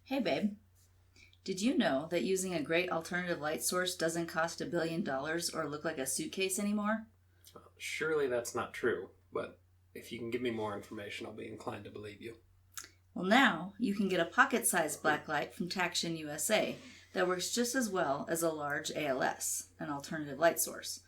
Hey babe, did you know that using a great alternative light source doesn't cost $1 billion or look like a suitcase anymore? Well, surely that's not true, but if you can give me more information, I'll be inclined to believe you. Well, now you can get a pocket-sized blacklight from Taction USA that works just as well as a large ALS, an alternative light source.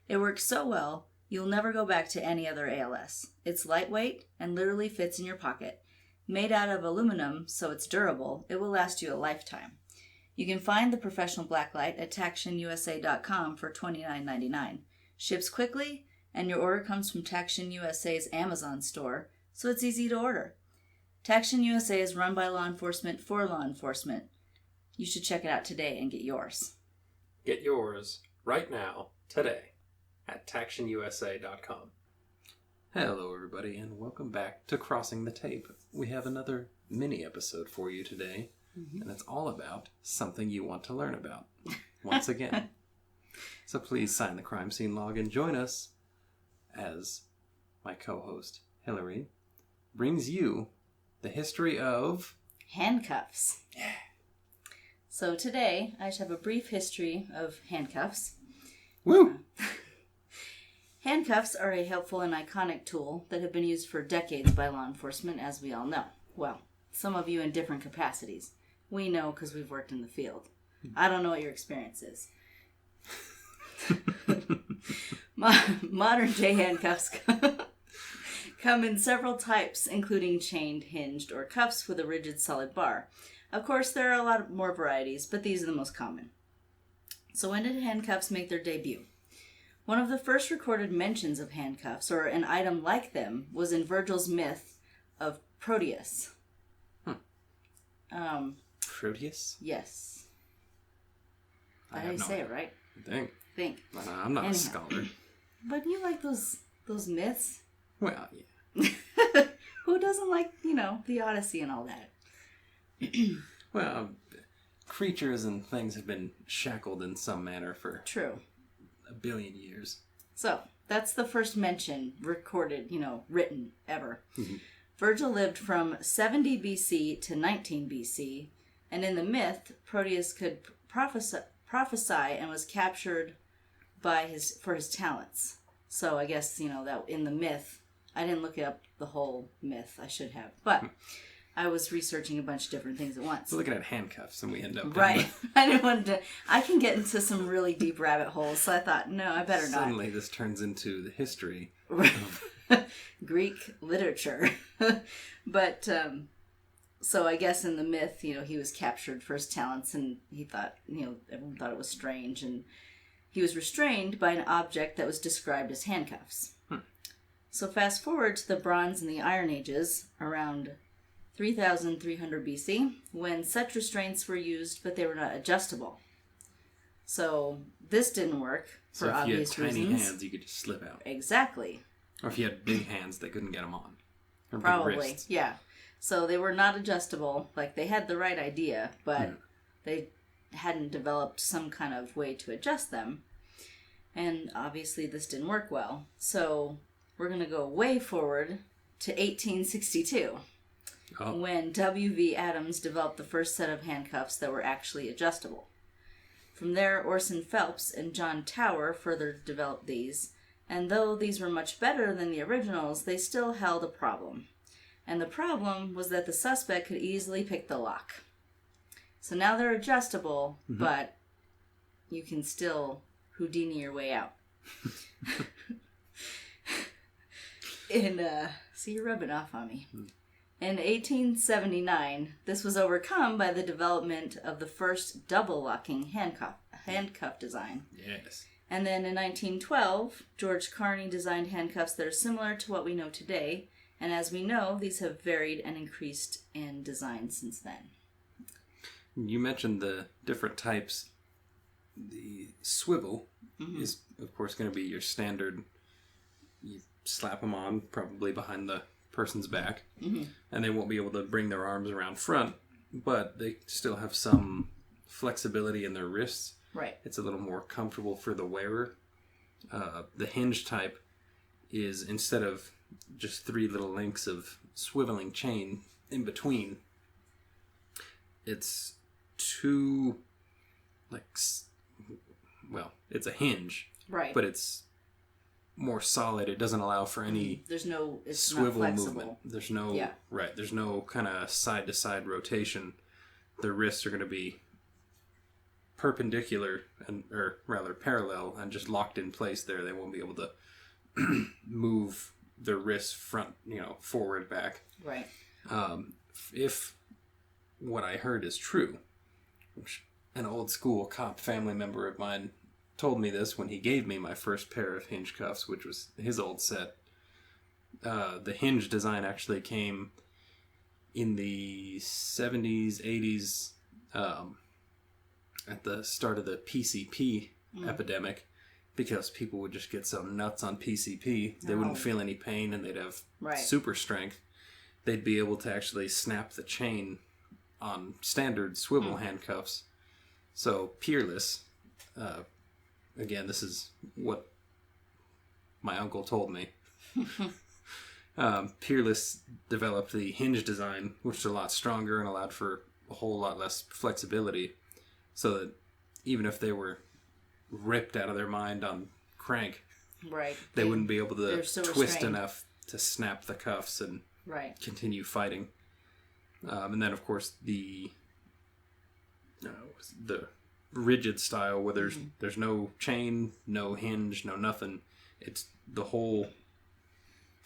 It works so well, you'll never go back to any other ALS. It's lightweight and literally fits in your pocket. Made out of aluminum, so it's durable, it will last you a lifetime. You can find the professional blacklight at TactionUSA.com for $29.99. Ships quickly, and your order comes from Taction USA's Amazon store, so it's easy to order. Taction USA is run by law enforcement for law enforcement. You should check it out today and get yours. Get yours right now, today, at TactionUSA.com. Hello, everybody, and welcome back to Crossing the Tape. We have another mini episode for you today, and it's all about something you want to learn about, once again. So please sign the crime scene log and join us as my co-host, Hillary, brings you the history of... Handcuffs. Yeah. So today, I just have a brief history of handcuffs. Woo! Handcuffs are a helpful and iconic tool that have been used for decades by law enforcement, as we all know. Well, some of you in different capacities. We know because we've worked in the field. I don't know what your experience is. Modern day handcuffs come in several types, including chained, hinged, or cuffs with a rigid solid bar. Of course, there are a lot more varieties, but these are the most common. So when did handcuffs make their debut? One of the first recorded mentions of handcuffs, or an item like them, was in Virgil's myth of Proteus. Proteus? Yes. I Did I say it right? Think. I'm not a scholar. But you like those myths? Well, yeah. Who doesn't like, the Odyssey and all that? Well, creatures and things have been shackled in some manner for... True. 1 billion years. So, that's the first mention recorded, written ever. Mm-hmm. Virgil lived from 70 BC to 19 BC, and in the myth, Proteus could prophesy and was captured for his talents. So I guess, that in the myth, I didn't look up the whole myth, I should have, but I was researching a bunch of different things at once. We're looking at handcuffs and we end up... Right. I didn't want to... I can get into some really deep rabbit holes, so I thought, no, I better not. Suddenly this turns into the history of... Greek literature. But, so I guess in the myth, he was captured for his talents and he thought, everyone thought it was strange, and he was restrained by an object that was described as handcuffs. So fast forward to the Bronze and the Iron Ages, around 3,300 BC, when such restraints were used, but they were not adjustable. So this didn't work for obvious reasons. So if you had tiny hands, you could just slip out. Exactly. Or if you had big hands, they couldn't get them on. Or probably, big wrists. Yeah. So they were not adjustable. Like, they had the right idea, but they hadn't developed some kind of way to adjust them. And obviously this didn't work well. So we're going to go way forward to 1862. When W.V. Adams developed the first set of handcuffs that were actually adjustable. From there, Orson Phelps and John Tower further developed these, and though these were much better than the originals, they still held a problem. And the problem was that the suspect could easily pick the lock. So now they're adjustable, but you can still Houdini your way out. See, you're rubbing off on me. In 1879, this was overcome by the development of the first double-locking handcuff design. Yes. And then in 1912, George Carney designed handcuffs that are similar to what we know today, and as we know, these have varied and increased in design since then. You mentioned the different types. The swivel is, of course, going to be your standard. You slap them on, probably behind the person's back, and they won't be able to bring their arms around front, but they still have some flexibility in their wrists. Right. It's a little more comfortable for the wearer. The hinge type is, instead of just 3 little links of swiveling chain in between, it's too, it's a hinge. Right. But it's more solid. It doesn't allow for any it's swivel not flexible. movement. There's no, there's no kind of side-to-side rotation. The wrists are going to be perpendicular, or rather parallel, and just locked in place there. They won't be able to move their wrists forward, back. Right. If what I heard is true, which an old school cop family member of mine told me this when he gave me my first pair of hinge cuffs, which was his old set. The hinge design actually came in the 70s, 80s, at the start of the PCP epidemic, because people would just get so nuts on PCP, they wouldn't feel any pain and they'd have super strength. They'd be able to actually snap the chain on standard swivel handcuffs. So Peerless, again, this is what my uncle told me. Peerless developed the hinge design, which is a lot stronger and allowed for a whole lot less flexibility, so that even if they were ripped out of their mind on crank, they wouldn't be able to twist enough to snap the cuffs and continue fighting. And then, of course, the rigid style, where there's no chain, no hinge, no nothing. It's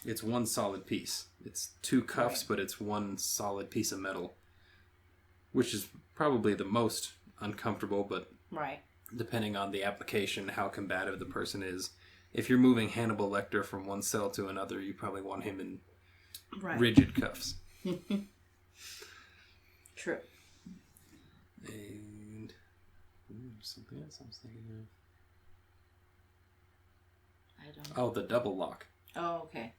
it's one solid piece. It's two cuffs, but it's one solid piece of metal, which is probably the most uncomfortable, but depending on the application, how combative the person is. If you're moving Hannibal Lecter from one cell to another, you probably want him in rigid cuffs. True. And something else I was thinking of. I don't know. Oh, the double lock. Oh, okay.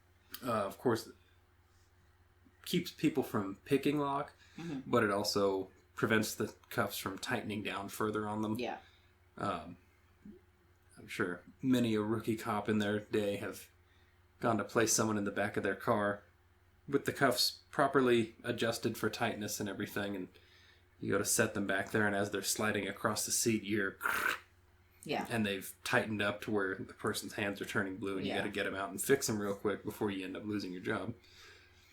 Of course, keeps people from picking lock, but it also prevents the cuffs from tightening down further on them. Yeah. I'm sure many a rookie cop in their day have gone to place someone in the back of their car with the cuffs properly adjusted for tightness and everything, and you go to set them back there, and as they're sliding across the seat, you're... Yeah. And they've tightened up to where the person's hands are turning blue, and you got to get them out and fix them real quick before you end up losing your job.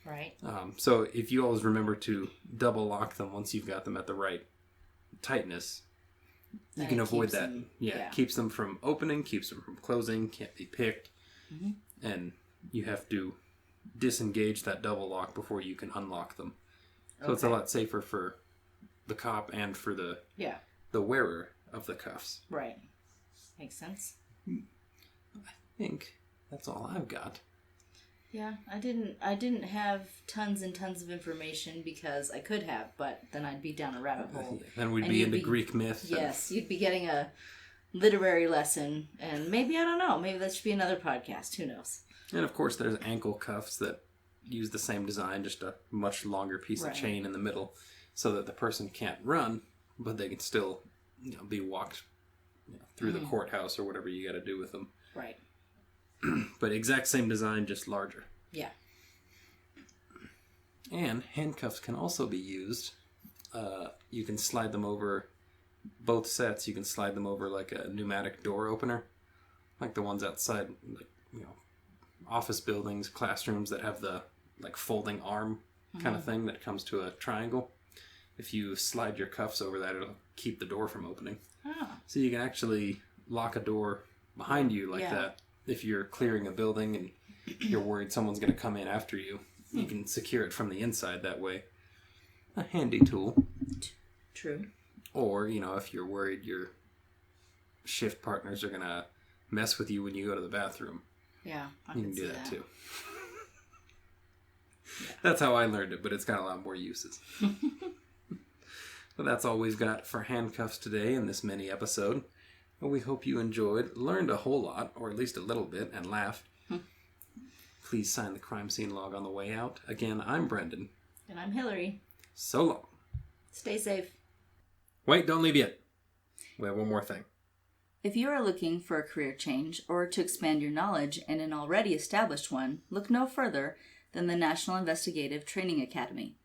Right. So if you always remember to double lock them once you've got them at the right tightness, you can avoid that. Keeps them from opening, keeps them from closing, can't be picked, and you have to disengage that double lock before you can unlock them. So it's a lot safer for the cop and for the wearer of the cuffs. Right. Makes sense. I think that's all I've got. Yeah, I didn't have tons and tons of information, because I could have, but then I'd be down a rabbit hole. Then we'd be into Greek myth. Yes, you'd be getting a literary lesson, and maybe, I don't know, maybe that should be another podcast. Who knows? And of course, there's ankle cuffs that use the same design, just a much longer piece of chain in the middle, so that the person can't run, but they can still, be walked through the courthouse or whatever you got to do with them. Right. But exact same design, just larger. Yeah. And handcuffs can also be used. You can slide them over both sets. You can slide them over like a pneumatic door opener, like the ones outside, office buildings, classrooms that have the folding arm kind of thing that comes to a triangle. If you slide your cuffs over that, it'll keep the door from opening. Oh. So you can actually lock a door behind you like that. If you're clearing a building and you're worried someone's going to come in after you, you can secure it from the inside that way. A handy tool. True. Or, if you're worried your shift partners are going to mess with you when you go to the bathroom. Yeah, you can do that too. That's how I learned it, but it's got a lot more uses. But that's all we've got for handcuffs today in this mini episode. Well, we hope you enjoyed, learned a whole lot, or at least a little bit, and laughed. Please sign the crime scene log on the way out. Again, I'm Brendan. And I'm Hillary. So long. Stay safe. Wait, don't leave yet. We have one more thing. If you are looking for a career change or to expand your knowledge in an already established one, look no further than the National Investigative Training Academy.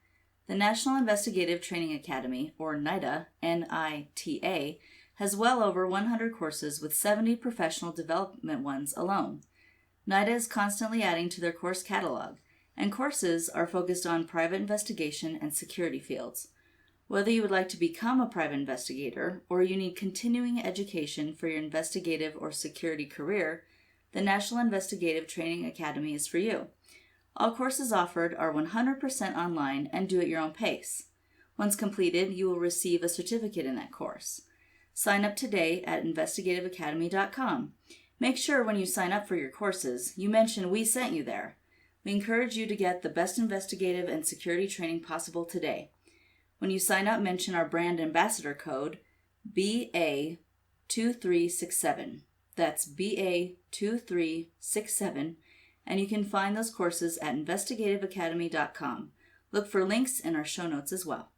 The National Investigative Training Academy, or NITA, N-I-T-A, has well over 100 courses with 70 professional development ones alone. NITA is constantly adding to their course catalog, and courses are focused on private investigation and security fields. Whether you would like to become a private investigator or you need continuing education for your investigative or security career, the National Investigative Training Academy is for you. All courses offered are 100% online and do at your own pace. Once completed, you will receive a certificate in that course. Sign up today at investigativeacademy.com. Make sure when you sign up for your courses, you mention we sent you there. We encourage you to get the best investigative and security training possible today. When you sign up, mention our brand ambassador code, BA2367. That's BA2367, and you can find those courses at investigativeacademy.com. Look for links in our show notes as well.